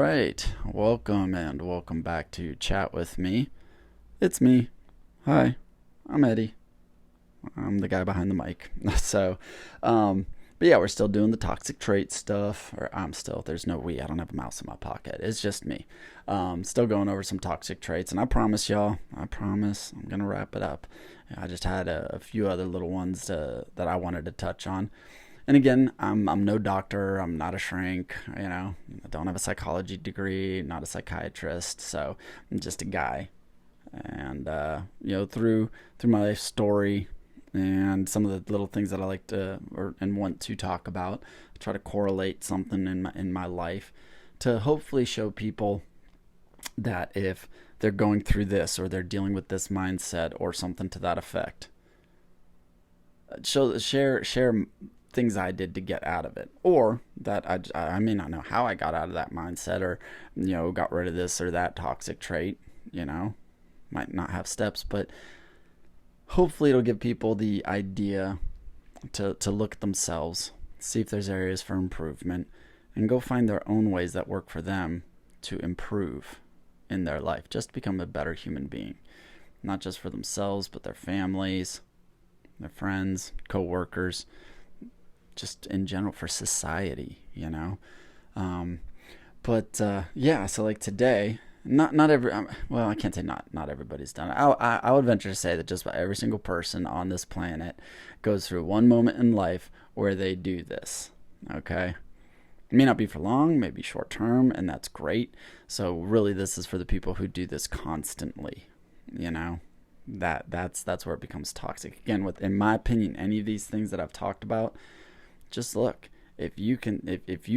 right. Welcome back to Chat with Me. It's me. Hi. I'm Eddie. I'm the guy behind the mic. So, um, but yeah, we're still doing the toxic trait stuff. Or I'm still, there's no we. I don't have a mouse in my pocket. It's just me. Still going over some toxic traits. And I promise y'all, I'm going to wrap it up. I just had a few other little ones that I wanted to touch on. And again, I'm no doctor. I'm not a shrink. I don't have a psychology degree. Not a psychiatrist. So I'm just a guy. And through my life story and some of the little things that I like to and want to talk about, I try to correlate something in my life to hopefully show people that if they're going through this or they're dealing with this mindset or something to that effect, share things I did to get out of it, or that I may not know how I got out of that mindset, or got rid of this or that toxic trait. Might not have steps, but hopefully it'll give people the idea to look at themselves, see if there's areas for improvement, and go find their own ways that work for them to improve in their life, just become a better human being, not just for themselves, but their families, their friends, co-workers, just in general for society. So like today, not every, well, I can't say not everybody's done it. I would venture to say that just about every single person on this planet goes through one moment in life where they do this. Okay. It may not be for long, maybe short term, and that's great. So really this is for the people who do this constantly, that's where it becomes toxic. Again, in my opinion, any of these things that I've talked about, just look, if you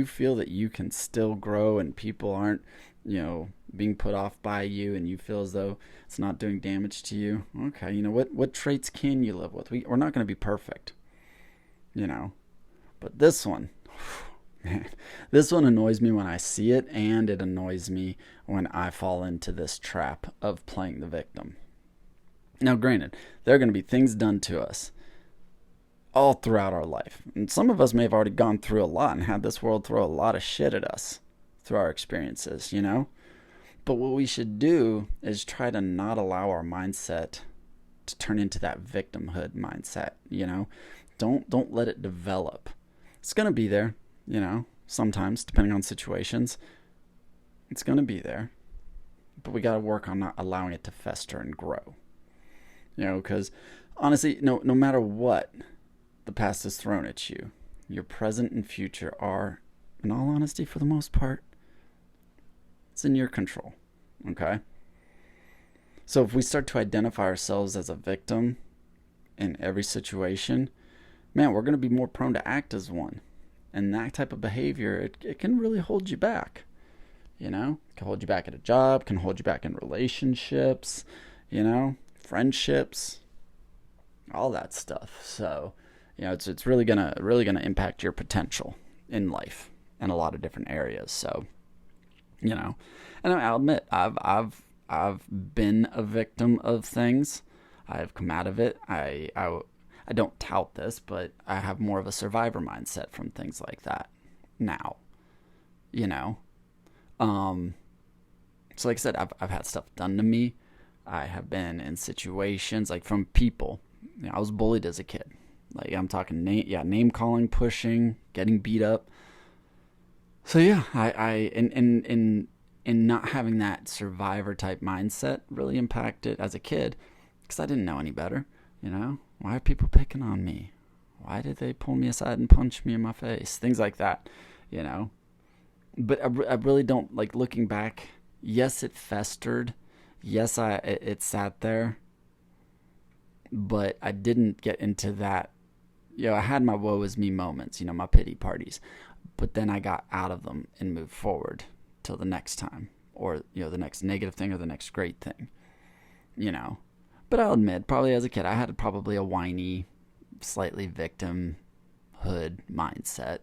feel that you can still grow and people aren't, being put off by you, and you feel as though it's not doing damage to you, okay, what traits can you live with? We're not going to be perfect, but this one, man, this one annoys me when I see it, and it annoys me when I fall into this trap of playing the victim. Now, granted, there are going to be things done to us all throughout our life. And some of us may have already gone through a lot and had this world throw a lot of shit at us through our experiences, But what we should do is try to not allow our mindset to turn into that victimhood mindset, Don't let it develop. It's going to be there, sometimes, depending on situations. It's going to be there. But we got to work on not allowing it to fester and grow. Because honestly, no matter what the past is thrown at you, your present and future are, in all honesty, for the most part, it's in your control. Okay? So if we start to identify ourselves as a victim in every situation, man, we're going to be more prone to act as one. And that type of behavior, it can really hold you back. It can hold you back at a job, can hold you back in relationships, friendships, all that stuff. So, it's really gonna impact your potential in life in a lot of different areas. So, and I'll admit, I've been a victim of things. I've come out of it. I don't tout this, but I have more of a survivor mindset from things like that now. So like I said, I've had stuff done to me. I have been in situations like from people. I was bullied as a kid. Like I'm talking name calling, pushing, getting beat up. So yeah, I in not having that survivor type mindset really impacted as a kid, because I didn't know any better. Why are people picking on me? Why did they pull me aside and punch me in my face? Things like that, But I really don't, like, looking back. Yes, it festered. Yes, it sat there. But I didn't get into that. I had my woe is me moments, my pity parties. But then I got out of them and moved forward till the next time. Or, the next negative thing or the next great thing. But I'll admit, probably as a kid, I had probably a whiny, slightly victimhood mindset.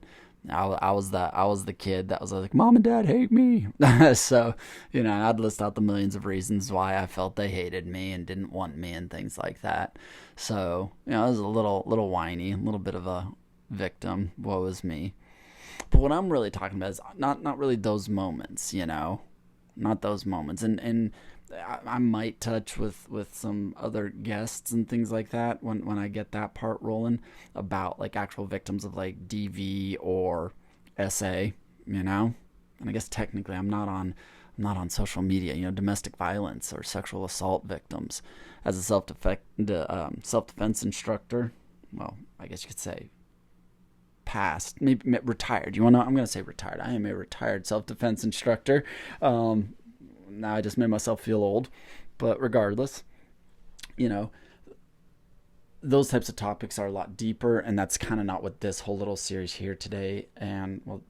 I was the kid that was like, Mom and Dad hate me. So, I'd list out the millions of reasons why I felt they hated me and didn't want me and things like that. So, I was a little whiny, a little bit of a victim. Woe is me. But what I'm really talking about is not really those moments, not those moments. And I might touch with some other guests and things like that when I get that part rolling about like actual victims of like DV or SA, And I guess technically I'm not on social media, domestic violence or sexual assault victims. As a self-defense instructor, well, I guess you could say past, maybe retired. I'm going to say retired. I am a retired self-defense instructor. Now I just made myself feel old, but regardless, you know, those types of topics are a lot deeper, and that's kind of not what this whole little series here today and well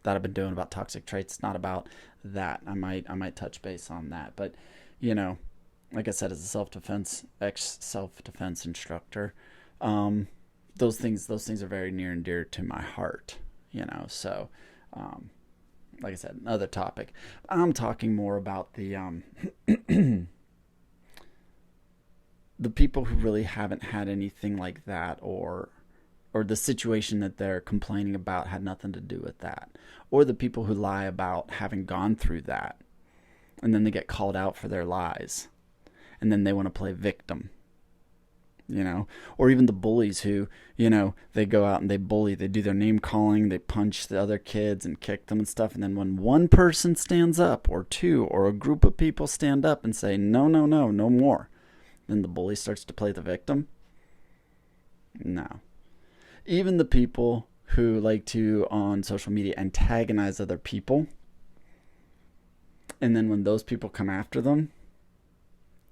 that I've been doing about toxic traits. Not about that. I might touch base on that, but like I said, as a self-defense instructor, those things are very near and dear to my heart. So like I said, another topic. I'm talking more about the the people who really haven't had anything like that, or the situation that they're complaining about had nothing to do with that, or the people who lie about having gone through that, and then they get called out for their lies, and then they want to play victim. Or even the bullies who, they go out and they bully, they do their name calling, they punch the other kids and kick them and stuff. And then when one person stands up, or two, or a group of people stand up and say, no, no, no, no more, then the bully starts to play the victim. No. Even the people who like to, on social media, antagonize other people, and then when those people come after them,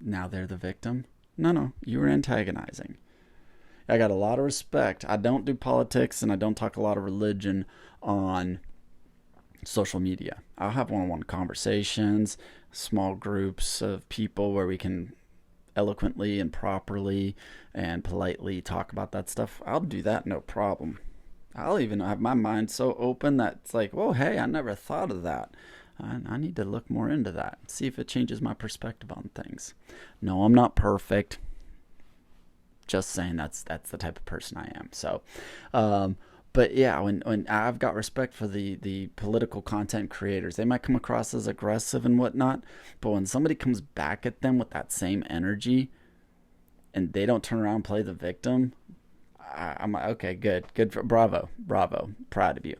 now they're the victim. No, you were antagonizing. I got a lot of respect. I don't do politics and I don't talk a lot of religion on social media. I'll have one-on-one conversations, small groups of people where we can eloquently and properly and politely talk about that stuff. I'll do that, no problem. I'll even have my mind so open that it's like, whoa, hey, I never thought of that. I need to look more into that, see if it changes my perspective on things. No, I'm not perfect. Just saying that's the type of person I am. So, but yeah, when I've got respect for the political content creators, they might come across as aggressive and whatnot, but when somebody comes back at them with that same energy, and they don't turn around and play the victim, I'm like, okay, good, bravo, proud of you.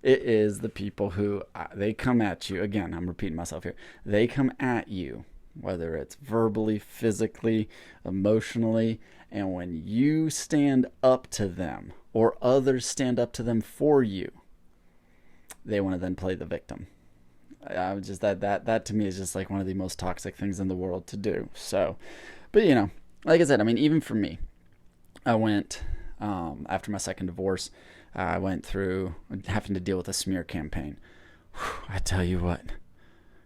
It is the people who, they come at you, again, I'm repeating myself here, they come at you, whether it's verbally, physically, emotionally, and when you stand up to them, or others stand up to them for you, they want to then play the victim. That to me is just like one of the most toxic things in the world to do. So, but like I said, I mean, even for me, I went, after my second divorce, I went through having to deal with a smear campaign. Whew, I tell you what,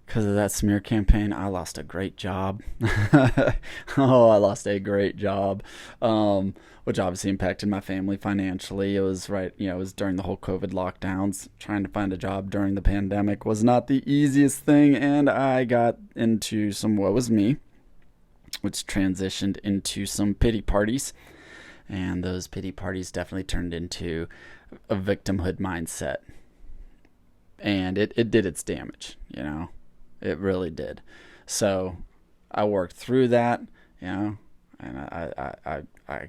because of that smear campaign, I lost a great job. I lost a great job, which obviously impacted my family financially. It was it was during the whole COVID lockdowns. Trying to find a job during the pandemic was not the easiest thing, and I got into some woe is me, which transitioned into some pity parties. And those pity parties definitely turned into a victimhood mindset. And it did its damage, It really did. So I worked through that, and I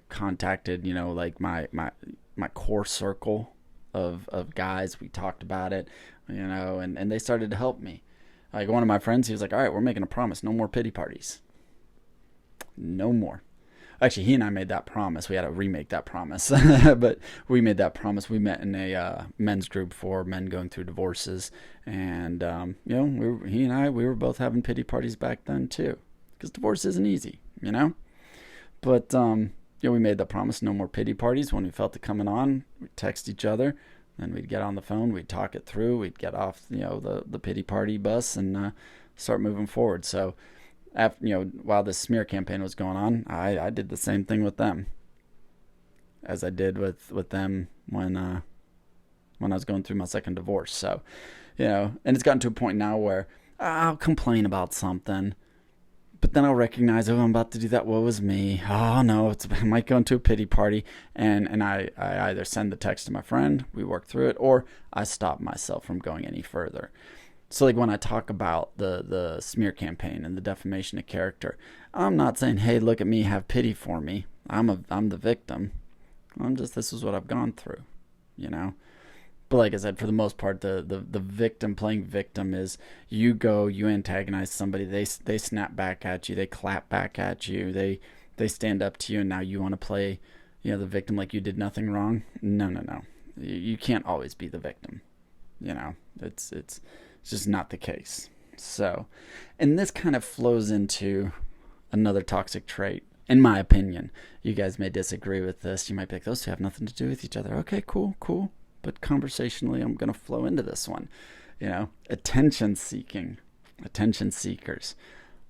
contacted, like my core circle of guys. We talked about it, and they started to help me. Like one of my friends, he was like, all right, we're making a promise. No more pity parties. No more. Actually, he and I made that promise. We had to remake that promise. But we made that promise. We met in a men's group for men going through divorces. And, he and I, we were both having pity parties back then, too. Because divorce isn't easy, But, we made that promise. No more pity parties. When we felt it coming on, we'd text each other. Then we'd get on the phone. We'd talk it through. We'd get off, the pity party bus and start moving forward. So, after, while this smear campaign was going on, I did the same thing with them as I did with them when I was going through my second divorce. So, and it's gotten to a point now where I'll complain about something, But then I'll recognize, oh, I'm about to do that. Woe is me. Oh no, I might go into a pity party, and I either send the text to my friend, we work through it, or I stop myself from going any further. So like when I talk about the smear campaign and the defamation of character, I'm not saying, hey, look at me, have pity for me. I'm the victim. This is what I've gone through, you know. But like I said, for the most part, the victim playing victim is you antagonize somebody, they snap back at you, they clap back at you, they stand up to you, and now you want to play, the victim like you did nothing wrong. No. You can't always be the victim. It's just not the case. So, and this kind of flows into another toxic trait, in my opinion. You guys may disagree with this. You might be like, those two have nothing to do with each other. Okay, cool. But conversationally, I'm going to flow into this one. Attention seeking, attention seekers.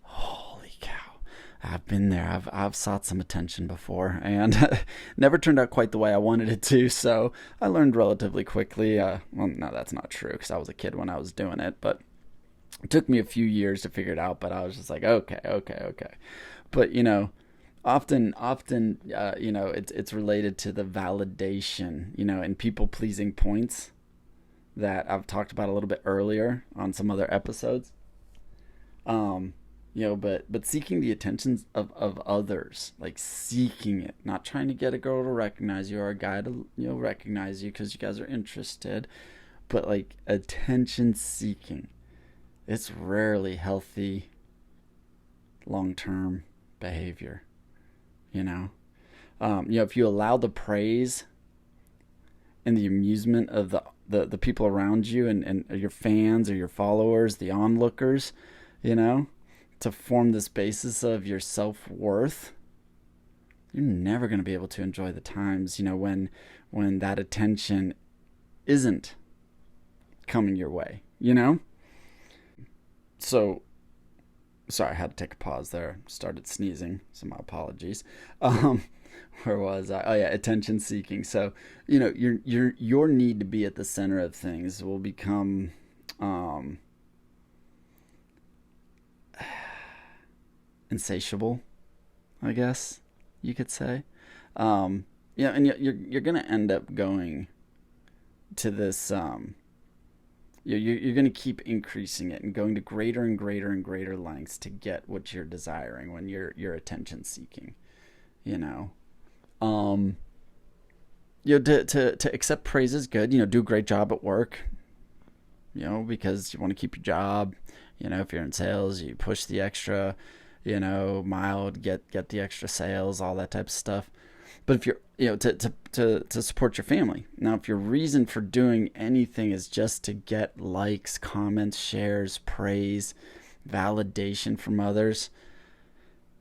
Holy cow. I've been there. I've sought some attention before, and never turned out quite the way I wanted it to. So I learned relatively quickly. Well, no, that's not true, because I was a kid when I was doing it. But it took me a few years to figure it out. But I was just like, okay. But often it's related to the validation, and people pleasing points that I've talked about a little bit earlier on some other episodes. But seeking the attentions of others, like seeking it, not trying to get a girl to recognize you or a guy to recognize you because you guys are interested, but like attention seeking. It's rarely healthy long-term behavior. If you allow the praise and the amusement of the people around you and your fans or your followers, the onlookers, to form this basis of your self-worth, you're never going to be able to enjoy the times, when that attention isn't coming your way, So, sorry, I had to take a pause there. Started sneezing, so my apologies. Where was I? Oh yeah, attention seeking. So, your need to be at the center of things will become insatiable, I guess you could say. And you're gonna end up going to this. You're going to keep increasing it and going to greater and greater and greater lengths to get what you're desiring when you're attention seeking, to accept praise is good. Do a great job at work, because you want to keep your job. If you're in sales, you push the extra, mile to get the extra sales, all that type of stuff. But if you're, to support your family. Now, if your reason for doing anything is just to get likes, comments, shares, praise, validation from others,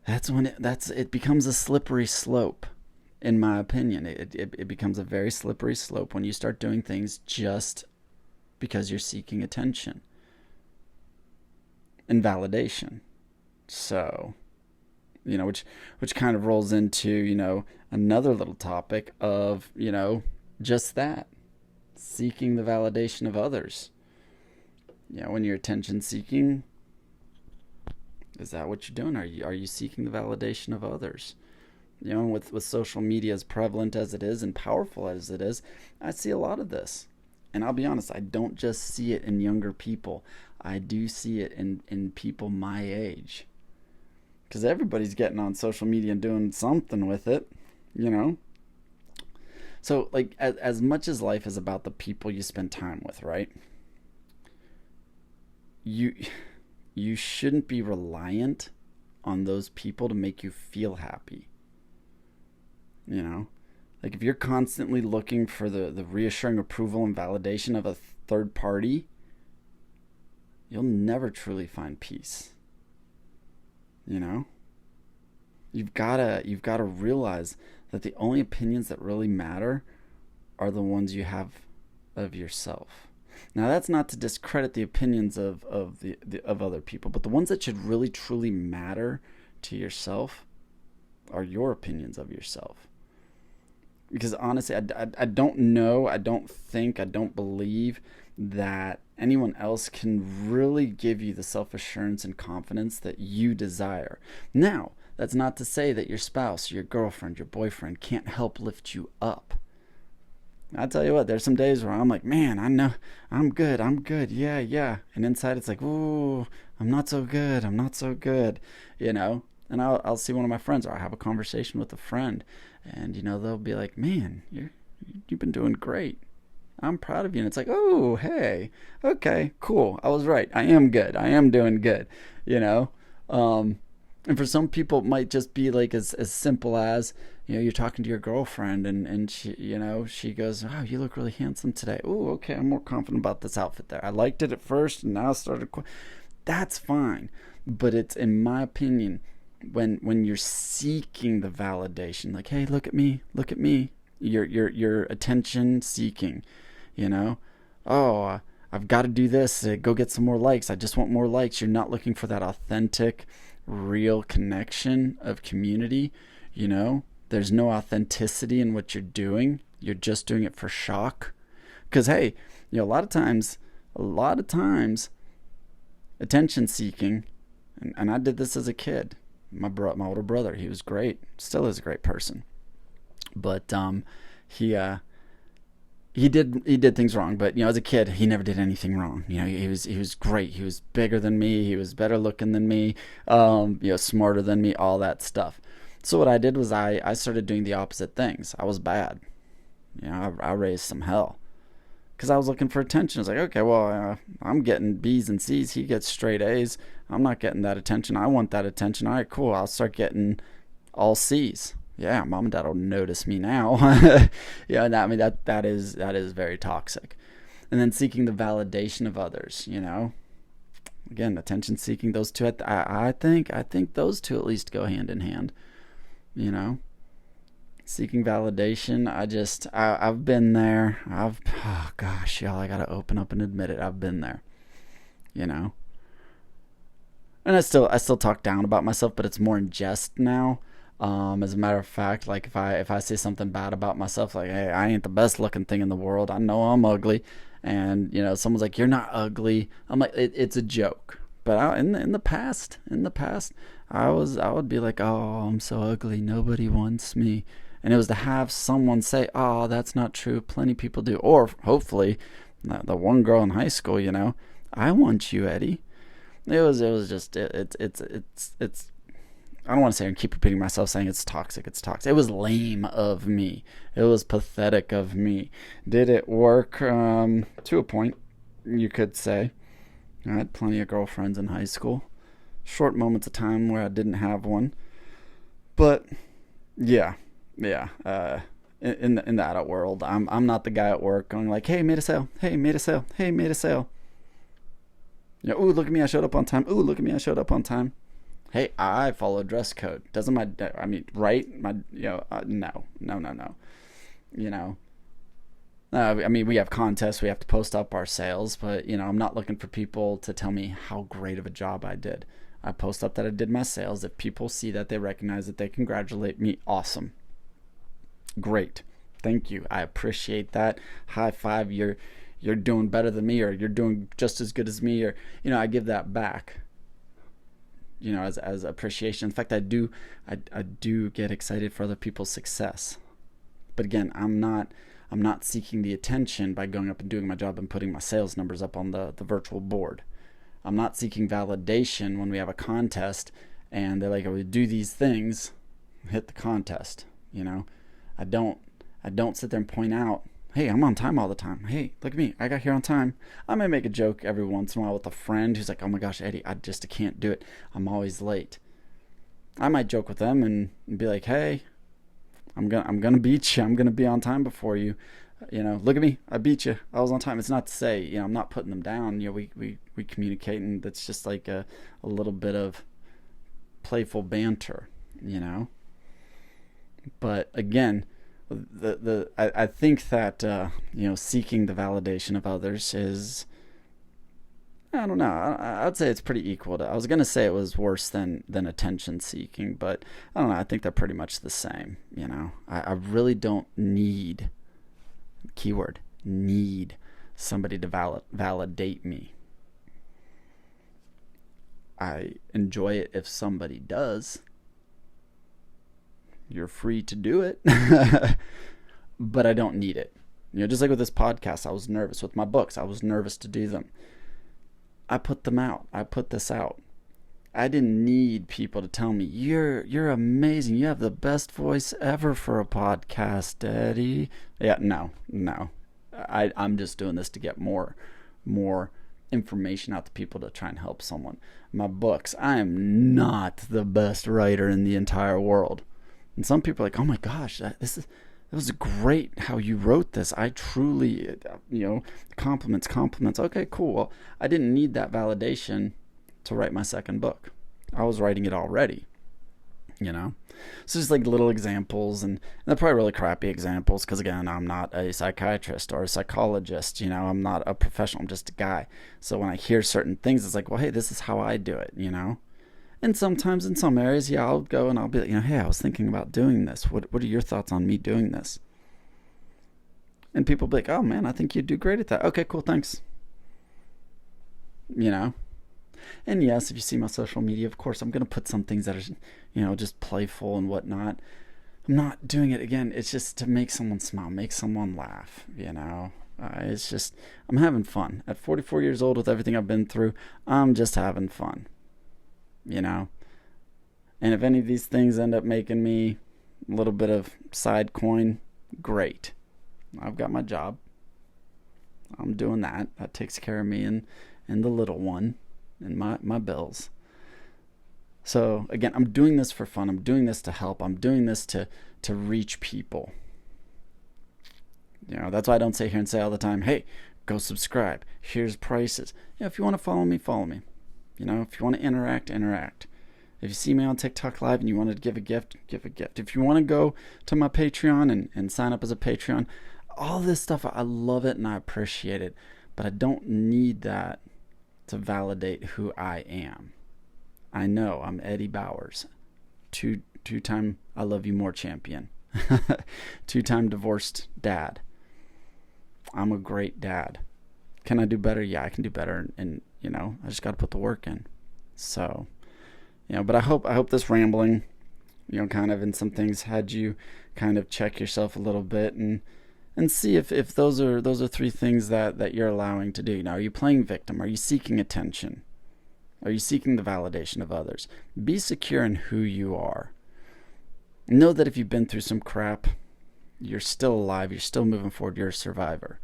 that's when it becomes a slippery slope. In my opinion, it becomes a very slippery slope when you start doing things just because you're seeking attention and validation. So, which kind of rolls into, another little topic of, just that, seeking the validation of others. When you're attention seeking, is that what you're doing? Are you seeking the validation of others? With social media as prevalent as it is and powerful as it is, I see a lot of this. And I'll be honest, I don't just see it in younger people. I do see it in people my age. Because everybody's getting on social media and doing something with it, So, like, as much as life is about the people you spend time with, right? You shouldn't be reliant on those people to make you feel happy. Like if you're constantly looking for the reassuring approval and validation of a third party, you'll never truly find peace. You've gotta realize that the only opinions that really matter are the ones you have of yourself. Now, that's not to discredit the opinions of other people, but the ones that should really truly matter to yourself are your opinions of yourself. Because honestly, I don't know, I don't think, I don't believe that anyone else can really give you the self-assurance and confidence that you desire. Now, that's not to say that your spouse, your girlfriend, your boyfriend can't help lift you up. I tell you what, there's some days where I'm like, man, I know I'm good, yeah. And inside it's like, ooh, I'm not so good, you know? And I'll see one of my friends, or I'll have a conversation with a friend, and, they'll be like, man, you've been doing great. I'm proud of you. And it's like, oh, hey, okay, cool. I was right. I am good. I am doing good, you know? And for some people, it might just be like as simple as, you're talking to your girlfriend and she, she goes, wow, you look really handsome today. Oh, okay, I'm more confident about this outfit there. I liked it at first and now I started. That's fine. But it's, in my opinion, when you're seeking the validation, like, hey, look at me, you're attention seeking, oh, I've got to do this to go get some more likes. I just want more likes. You're not looking for that authentic, real connection of community. There's no authenticity in what you're doing. You're just doing it for shock. Because, hey, a lot of times, attention seeking, and I did this as a kid. My older brother, he was great, still is a great person, but he did things wrong. But as a kid, he never did anything wrong. He was great. He was bigger than me. He was better looking than me. Smarter than me. All that stuff. So what I did was I started doing the opposite things. I was bad. I raised some hell because I was looking for attention. I was like, okay, well, I'm getting B's and C's. He gets straight A's. I'm not getting that attention. I want that attention. All right, cool. I'll start getting all C's. Yeah, mom and dad will notice me now. That is very toxic. And then seeking the validation of others. Again, attention seeking. Those two, I think those two at least go hand in hand. Seeking validation. I've been there. Oh gosh, y'all, I gotta open up and admit it. I've been there. And I still talk down about myself, but it's more in jest now. As a matter of fact, like if I say something bad about myself, like, hey, I ain't the best looking thing in the world. I know I'm ugly, and someone's like, you're not ugly. I'm like, it's a joke. But in the past, I would be like, oh, I'm so ugly. Nobody wants me. And it was to have someone say, oh, that's not true. Plenty of people do. Or hopefully, the one girl in high school, I want you, Eddie. It was just it's I don't want to say and keep repeating myself saying it's toxic. It was lame of me. It was pathetic of me. Did it work? To a point, you could say. I had plenty of girlfriends in high school. Short moments of time where I didn't have one. But yeah. In the adult world, I'm not the guy at work going like, hey, made a sale. Ooh, look at me, I showed up on time. Hey, I follow dress code. Doesn't right? No. We have contests. We have to post up our sales, but, I'm not looking for people to tell me how great of a job I did. I post up that I did my sales. If people see that, they recognize it, they congratulate me. Awesome. Great. Thank you. I appreciate that. High five. You're doing better than me, or you're doing just as good as me, or, I give that back. As appreciation. In fact, I do get excited for other people's success. But again, I'm not seeking the attention by going up and doing my job and putting my sales numbers up on the virtual board. I'm not seeking validation when we have a contest and they're like, oh, we do these things, hit the contest. I don't sit there and point out, hey, I'm on time all the time. Hey, look at me. I got here on time. I may make a joke every once in a while with a friend who's like, oh my gosh, Eddie, I can't do it. I'm always late. I might joke with them and be like, hey, I'm gonna beat you. I'm gonna be on time before you. Look at me. I beat you. I was on time. It's not to say, I'm not putting them down. We communicate, and that's just like a little bit of playful banter, But again, I think that seeking the validation of others is, I don't know, I'd say it's pretty equal I was gonna say it was worse than attention seeking, but I don't know, I think they're pretty much the same. I really don't need, keyword, need somebody to validate me. I enjoy it if somebody does. You're free to do it. But I don't need it. Just like with this podcast, I was nervous. With my books, I was nervous to do them. I put them out. I put this out. I didn't need people to tell me, you're amazing. You have the best voice ever for a podcast, Eddie. Yeah, no. I'm just doing this to get more information out to people to try and help someone. My books, I am not the best writer in the entire world. And some people are like, oh my gosh, that was great how you wrote this. I truly, compliments. Okay, cool. Well, I didn't need that validation to write my second book. I was writing it already, So just like little examples, and they're probably really crappy examples because, again, I'm not a psychiatrist or a psychologist. I'm not a professional. I'm just a guy. So when I hear certain things, it's like, well, hey, this is how I do it, And sometimes in some areas, I'll go and I'll be like, hey, I was thinking about doing this. What are your thoughts on me doing this? And people will be like, oh man, I think you'd do great at that. Okay, cool, thanks. And yes, if you see my social media, of course, I'm going to put some things that are, just playful and whatnot. I'm not doing it, again, it's just to make someone smile, make someone laugh, It's just, I'm having fun. At 44 years old, with everything I've been through, I'm just having fun, And if any of these things end up making me a little bit of side coin, great. I've got my job. I'm doing that. That takes care of me and the little one and my bills. So again, I'm doing this for fun. I'm doing this to help. I'm doing this to reach people. That's why I don't sit here and say all the time, hey, go subscribe. Here's prices. If you want to follow me, follow me. If you want to interact. If you see me on TikTok Live and you want to give a gift, give a gift. If you want to go to my Patreon and sign up as a Patreon, all this stuff, I love it and I appreciate it. But I don't need that to validate who I am. I know I'm Eddie Bowers, two-time I Love You More champion, two-time divorced dad. I'm a great dad. Can I do better? Yeah, I can do better. And I just got to put the work in. So, but I hope this rambling, kind of in some things had you kind of check yourself a little bit and see if those are three things that you're allowing to do. Are you playing victim? Are you seeking attention? Are you seeking the validation of others? Be secure in who you are. Know that if you've been through some crap, you're still alive, you're still moving forward, you're a survivor.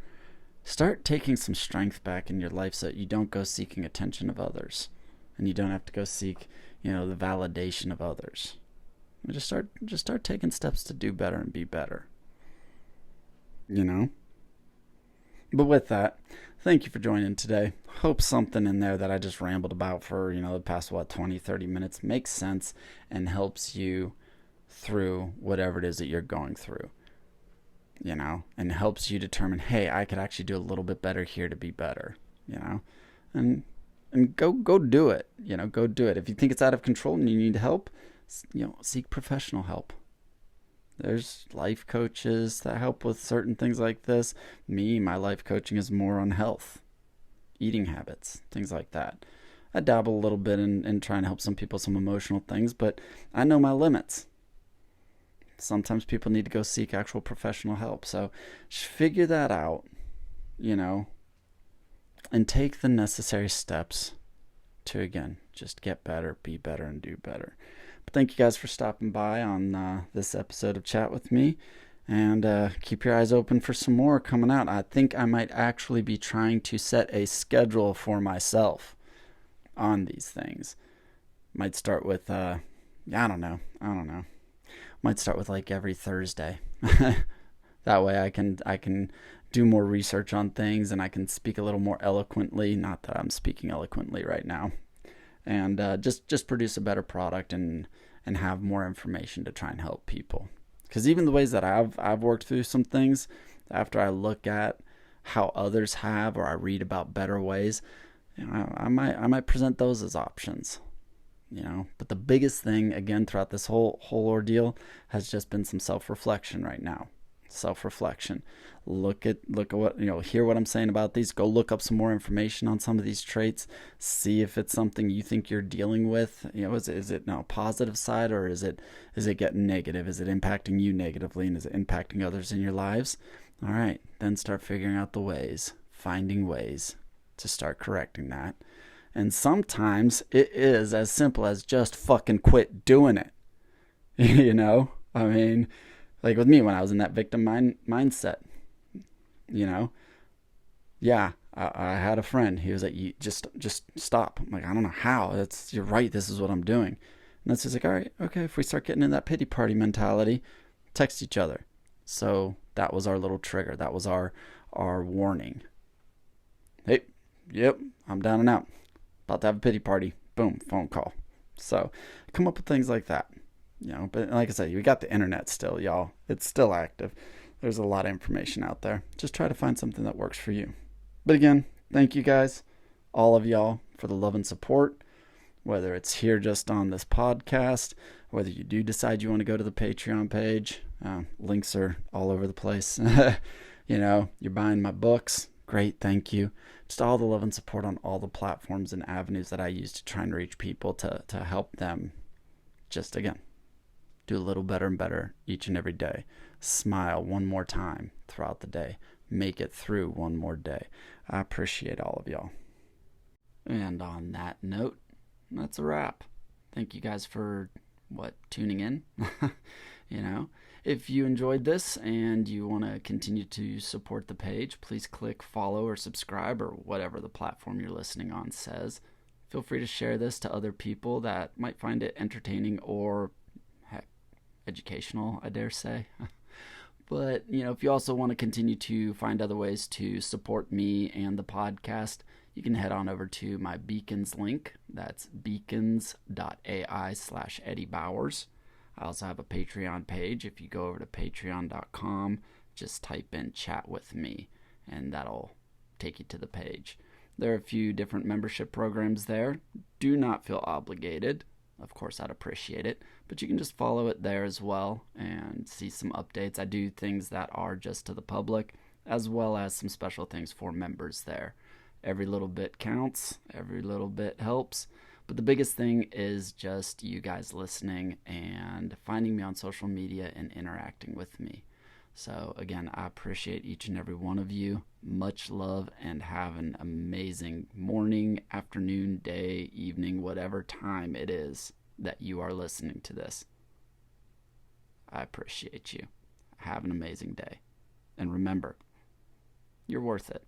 Start taking some strength back in your life so that you don't go seeking attention of others. And you don't have to go seek, the validation of others. Just start taking steps to do better and be better. But with that, thank you for joining today. Hope something in there that I just rambled about for, the past, 20, 30 minutes makes sense and helps you through whatever it is that you're going through, and helps you determine, hey, I could actually do a little bit better here to be better, and go do it, go do it. If you think it's out of control and you need help, seek professional help. There's life coaches that help with certain things like this. My life coaching is more on health, eating habits, things like that. I dabble a little bit in trying to help some people, some emotional things, but I know my limits. Sometimes people need to go seek actual professional help. So just figure that out, and take the necessary steps to, again, just get better, be better, and do better. But thank you guys for stopping by on this episode of Chat With Me. And keep your eyes open for some more coming out. I think I might actually be trying to set a schedule for myself on these things. Might start with, I don't know. Might start with like every Thursday. That way I can do more research on things and I can speak a little more eloquently. Not that I'm speaking eloquently right now. And just produce a better product and have more information to try and help people. Because even the ways that I've worked through some things, after I look at how others have, or I read about better ways, I might present those as options. But the biggest thing, again, throughout this whole ordeal has just been some self-reflection right now. Self-reflection. Look at what, hear what I'm saying about these. Go look up some more information on some of these traits. See if it's something you think you're dealing with. Is it now positive side, or is it getting negative? Is it impacting you negatively, and is it impacting others in your lives? All right, then start figuring out the ways, finding ways to start correcting that. And sometimes it is as simple as just fucking quit doing it. I mean, like with me when I was in that victim mindset, yeah, I had a friend. He was like, "You just stop." I'm like, I don't know how. You're right. This is what I'm doing. And that's just like, all right, okay. If we start getting in that pity party mentality, text each other. So that was our little trigger. That was our warning. Hey, yep, I'm down and out. About to have a pity party. Boom, phone call. So come up with things like that. But like I said, we got the internet still, y'all. It's still active. There's a lot of information out there. Just try to find something that works for you. But again, thank you guys, all of y'all, for the love and support. Whether it's here just on this podcast, whether you do decide you want to go to the Patreon page, links are all over the place. You're buying my books. Great, thank you. Just all the love and support on all the platforms and avenues that I use to try and reach people to help them just, again, do a little better and better each and every day. Smile one more time throughout the day. Make it through one more day. I appreciate all of y'all. And on that note, that's a wrap. Thank you guys for, tuning in. If you enjoyed this and you want to continue to support the page, please click follow or subscribe or whatever the platform you're listening on says. Feel free to share this to other people that might find it entertaining or, heck, educational, I dare say. But, if you also want to continue to find other ways to support me and the podcast, you can head on over to my Beacons link. That's beacons.ai/Eddie Bowers. I also have a Patreon page. If you go over to patreon.com, just type in chat with me, and that'll take you to the page. There are a few different membership programs there. Do not feel obligated. Of course, I'd appreciate it. But you can just follow it there as well and see some updates. I do things that are just to the public, as well as some special things for members there. Every little bit counts. Every little bit helps. But the biggest thing is just you guys listening and finding me on social media and interacting with me. So again, I appreciate each and every one of you. Much love, and have an amazing morning, afternoon, day, evening, whatever time it is that you are listening to this. I appreciate you. Have an amazing day. And remember, you're worth it.